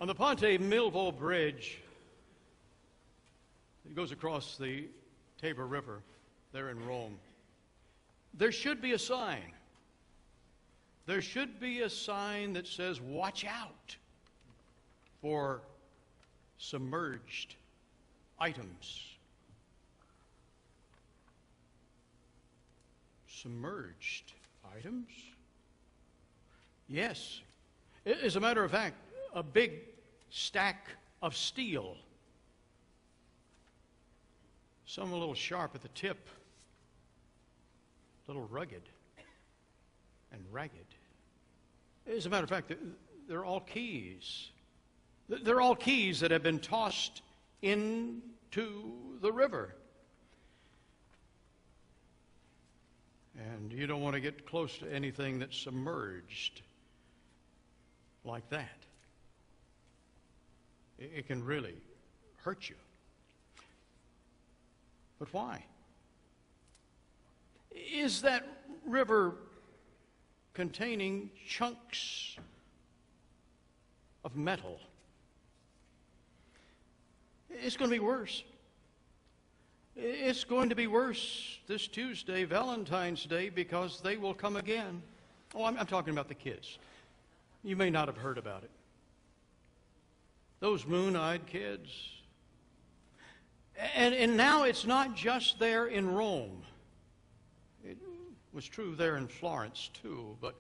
On the Ponte Milvio Bridge, it goes across the Tabor River there in Rome. There should be a sign. There should be a sign that says, "Watch out for submerged items." Submerged items? Yes. As a matter of fact, a big stack of steel. Some a little sharp at the tip, a little rugged and ragged. As a matter of fact, they're all keys. They're all keys that have been tossed into the river. And you don't want to get close to anything that's submerged like that. It can really hurt you. But why? Is that river containing chunks of metal? It's going to be worse. It's going to be worse this Tuesday, Valentine's Day, because they will come again. Oh, I'm talking about the kids. You may not have heard about it. Those moon-eyed kids. And now it's not just there in Rome. It was true there in Florence, too, but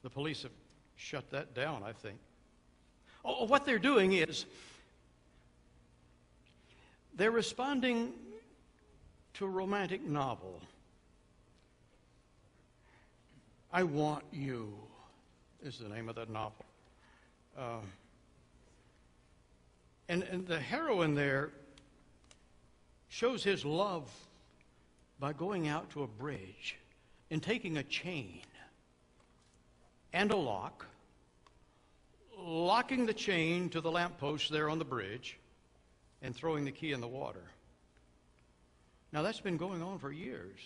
the police have shut that down, I think. Oh, what they're doing is they're responding to a romantic novel. I Want You is the name of that novel. And the heroine there shows his love by going out to a bridge and taking a chain and a lock, locking the chain to the lamppost there on the bridge, and throwing the key in the water. Now, that's been going on for years.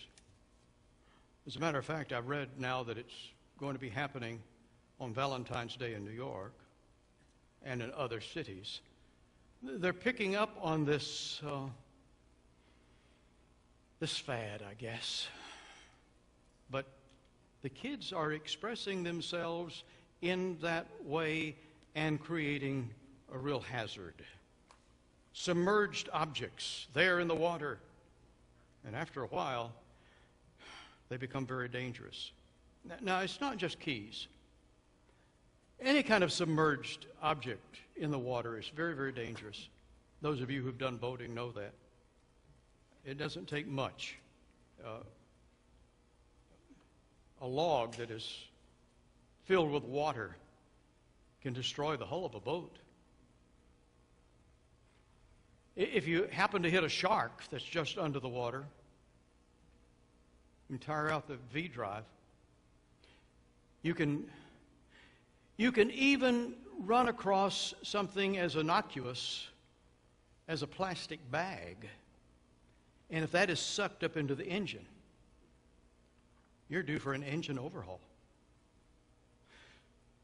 As a matter of fact, I've read now that it's going to be happening on Valentine's Day in New York and in other cities. They're picking up on this fad, I guess. But the kids are expressing themselves in that way and creating a real hazard. Submerged objects there in the water. And after a while, they become very dangerous. Now, it's not just keys. Any kind of submerged object in the water is very, very dangerous. Those of you who've done boating know that. It doesn't take much. A log that is filled with water can destroy the hull of a boat. If you happen to hit a shark that's just under the water, you can tire out the V-drive. You can even run across something as innocuous as a plastic bag. And if that is sucked up into the engine, you're due for an engine overhaul.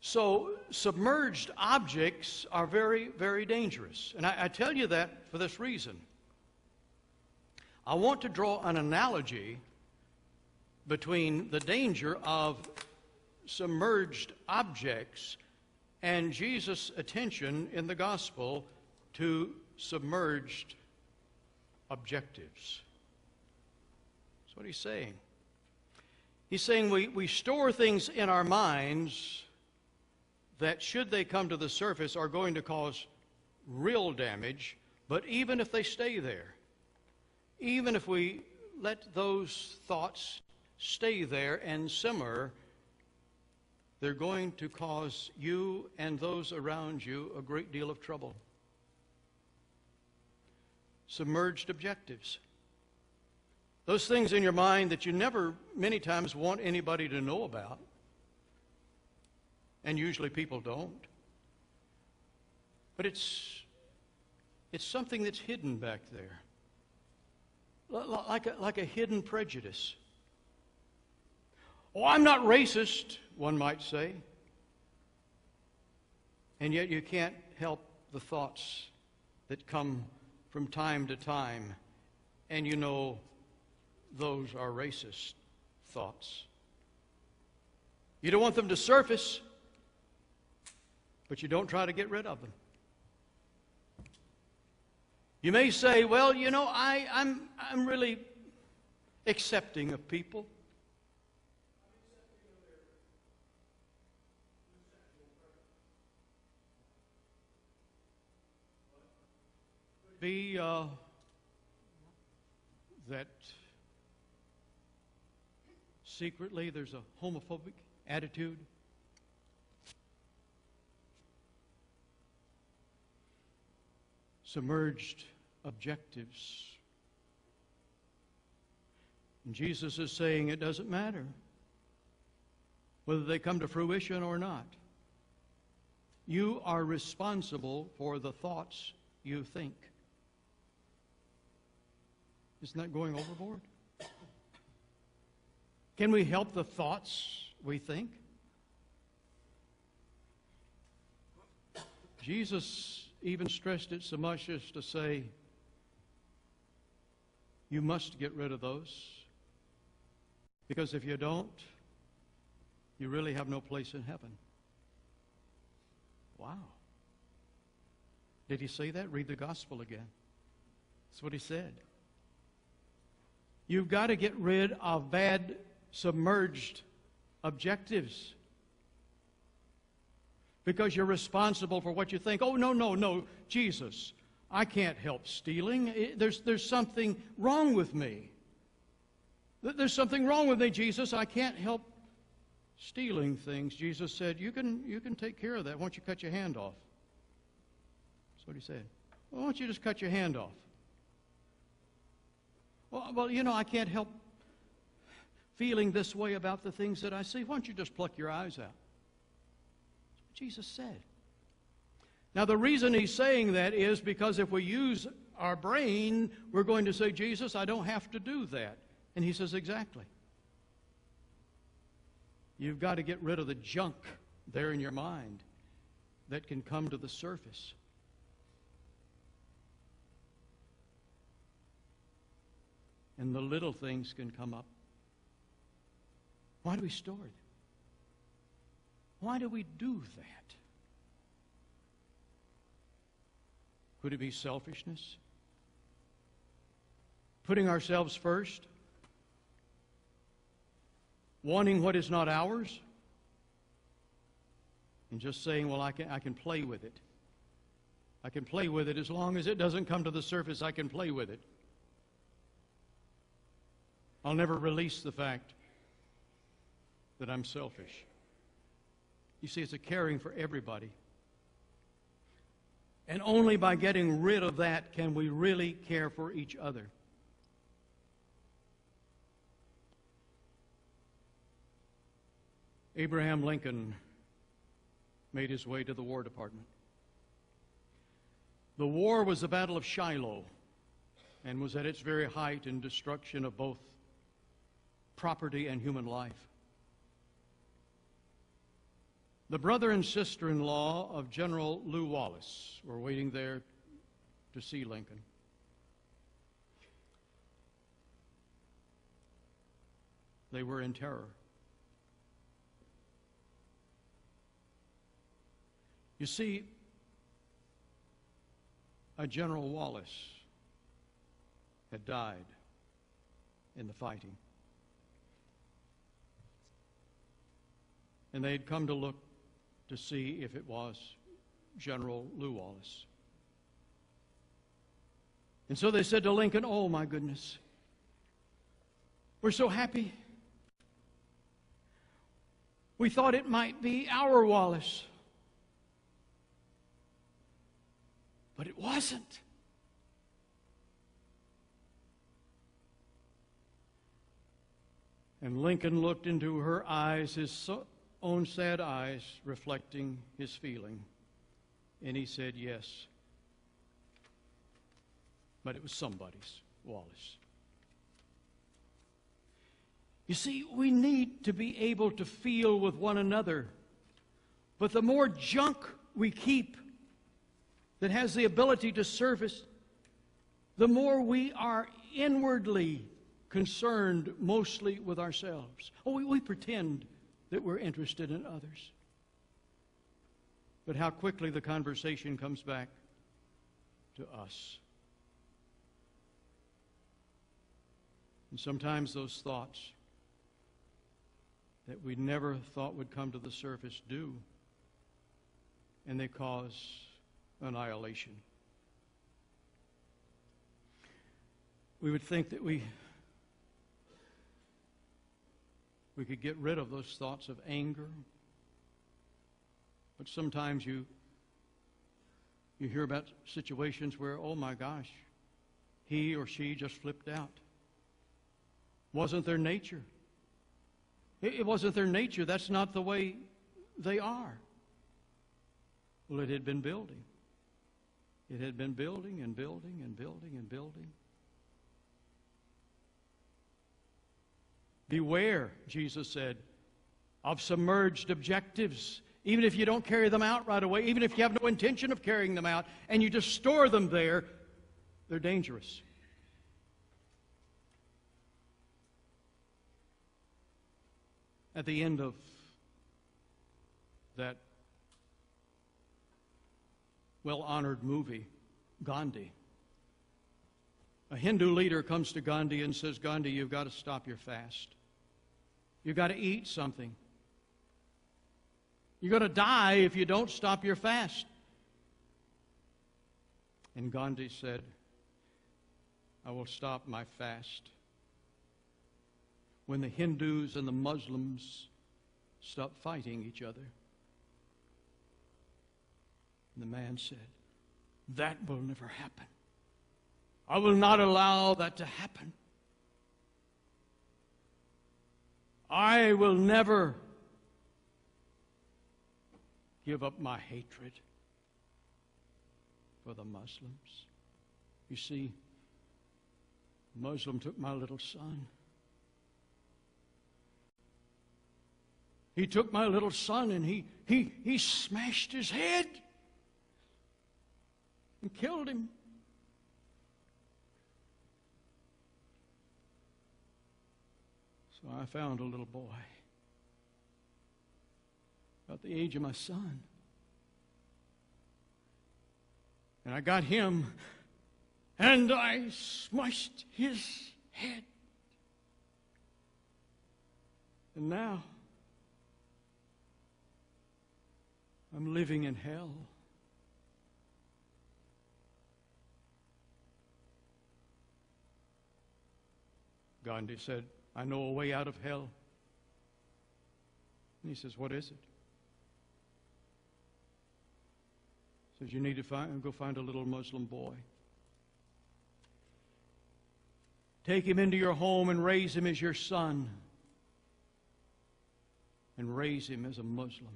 So submerged objects are very, very dangerous. And I tell you that for this reason. I want to draw an analogy between the danger of submerged objects and Jesus' attention in the gospel to submerged objectives. That's what he's saying. He's saying we store things in our minds that, should they come to the surface, are going to cause real damage, but even if they stay there, even if we let those thoughts stay there and simmer, they're going to cause you and those around you a great deal of trouble. Submerged objectives. Those things in your mind that you never, many times, want anybody to know about. And usually people don't. But it's something that's hidden back there. Like a hidden prejudice. Oh, I'm not racist, one might say. And yet you can't help the thoughts that come from time to time. And you know those are racist thoughts. You don't want them to surface, but you don't try to get rid of them. You may say, well, you know, I'm really accepting of people. Be that secretly there's a homophobic attitude. Submerged objectives. And Jesus is saying it doesn't matter whether they come to fruition or not. You are responsible for the thoughts you think. Isn't that going overboard? Can we help the thoughts we think? Jesus even stressed it so much as to say, you must get rid of those. Because if you don't, you really have no place in heaven. Wow. Did he say that? Read the gospel again. That's what he said. You've got to get rid of bad, submerged objectives. Because you're responsible for what you think. Oh, no, Jesus, I can't help stealing. There's something wrong with me. There's something wrong with me, Jesus. I can't help stealing things. Jesus said, you can take care of that. Why don't you cut your hand off? That's what he said. Well, why don't you just cut your hand off? Well, you know, I can't help feeling this way about the things that I see. Why don't you just pluck your eyes out? That's what Jesus said. Now, the reason he's saying that is because if we use our brain, we're going to say, Jesus, I don't have to do that. And he says, exactly. You've got to get rid of the junk there in your mind that can come to the surface. And the little things can come up. Why do we store it? Why do we do that? Could it be selfishness? Putting ourselves first? Wanting what is not ours? And just saying, well, I can play with it. I can play with it as long as it doesn't come to the surface, I can play with it. I'll never release the fact that I'm selfish. You see, it's a caring for everybody. And only by getting rid of that can we really care for each other. Abraham Lincoln made his way to the War Department. The war was the Battle of Shiloh and was at its very height in destruction of both property and human life. The brother and sister-in-law of General Lew Wallace were waiting there to see Lincoln. They were in terror. You see, a General Wallace had died in the fighting. And they had come to look to see if it was General Lew Wallace. And so they said to Lincoln, oh my goodness, we're so happy. We thought it might be our Wallace. But it wasn't. And Lincoln looked into her eyes, his own sad eyes, reflecting his feeling. And he said, yes. But it was somebody's Wallace. You see, we need to be able to feel with one another. But the more junk we keep that has the ability to surface, the more we are inwardly concerned mostly with ourselves. Oh, we pretend that we're interested in others. But how quickly the conversation comes back to us. And sometimes those thoughts that we never thought would come to the surface do, and they cause annihilation. We would think that we could get rid of those thoughts of anger, but sometimes you hear about situations where, oh my gosh, he or she just flipped out. Wasn't their nature. It wasn't their nature. That's not the way they are. Well, it had been building. It had been building and building and building and building. Beware, Jesus said, of submerged objectives. Even if you don't carry them out right away, even if you have no intention of carrying them out, and you just store them there, they're dangerous. At the end of that well-honored movie, Gandhi, a Hindu leader comes to Gandhi and says, Gandhi, you've got to stop your fast. You've got to eat something. You're going to die if you don't stop your fast. And Gandhi said, I will stop my fast when the Hindus and the Muslims stop fighting each other. And the man said, that will never happen. I will not allow that to happen. I will never give up my hatred for the Muslims. You see, a Muslim took my little son. He took my little son and he smashed his head and killed him. So I found a little boy about the age of my son. And I got him and I smushed his head. And now I'm living in hell. Gandhi said, I know a way out of hell. And he says, what is it? He says, you need to go find a little Muslim boy. Take him into your home and raise him as your son. And raise him as a Muslim.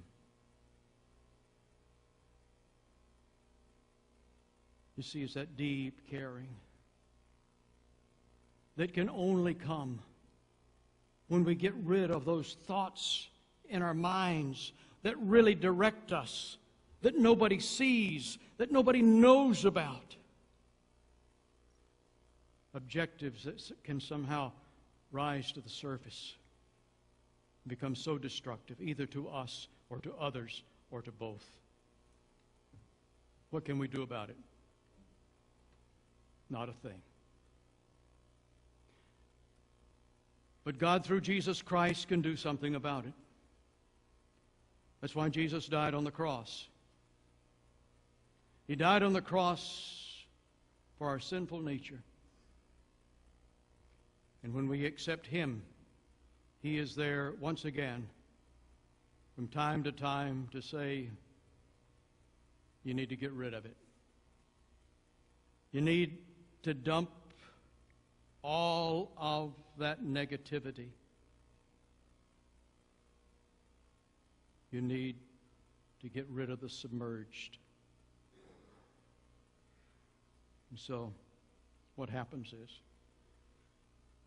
You see, it's that deep caring that can only come when we get rid of those thoughts in our minds that really direct us, that nobody sees, that nobody knows about. Objectives that can somehow rise to the surface, become so destructive, either to us or to others or to both. What can we do about it? Not a thing. But God, through Jesus Christ, can do something about it. That's why Jesus died on the cross. He died on the cross for our sinful nature. And when we accept Him, He is there once again, from time to time, to say, you need to get rid of it. You need to dump all of that negativity. You need to get rid of the submerged. And so, what happens is,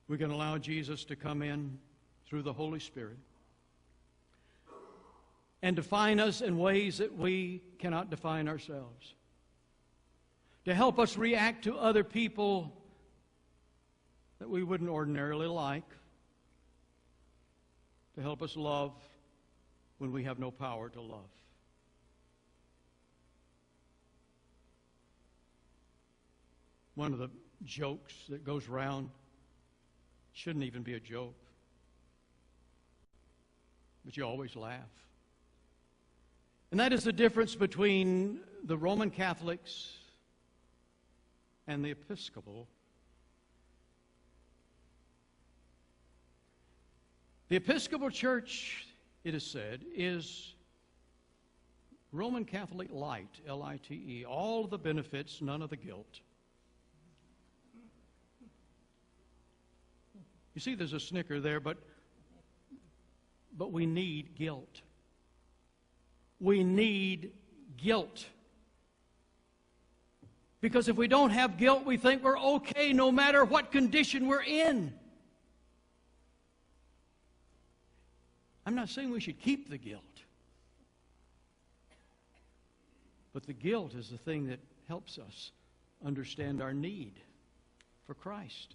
we can allow Jesus to come in through the Holy Spirit and define us in ways that we cannot define ourselves. To help us react to other people that we wouldn't ordinarily like. To help us love when we have no power to love. One of the jokes that goes around shouldn't even be a joke, but you always laugh. And that is the difference between the Roman Catholics and the Episcopal. The Episcopal Church, it is said, is Roman Catholic light, L-I-T-E. All of the benefits, none of the guilt. You see, there's a snicker there, but we need guilt. We need guilt. Because if we don't have guilt, we think we're okay no matter what condition we're in. I'm not saying we should keep the guilt. But the guilt is the thing that helps us understand our need for Christ.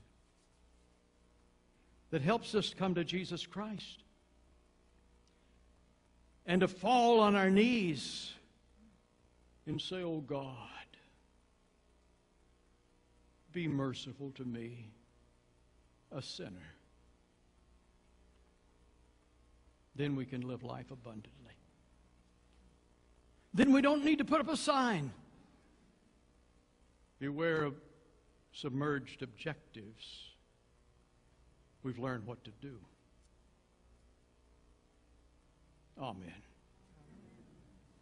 That helps us come to Jesus Christ. And to fall on our knees and say, "Oh God, be merciful to me, a sinner." Then we can live life abundantly. Then we don't need to put up a sign. Beware of submerged objectives. We've learned what to do. Amen.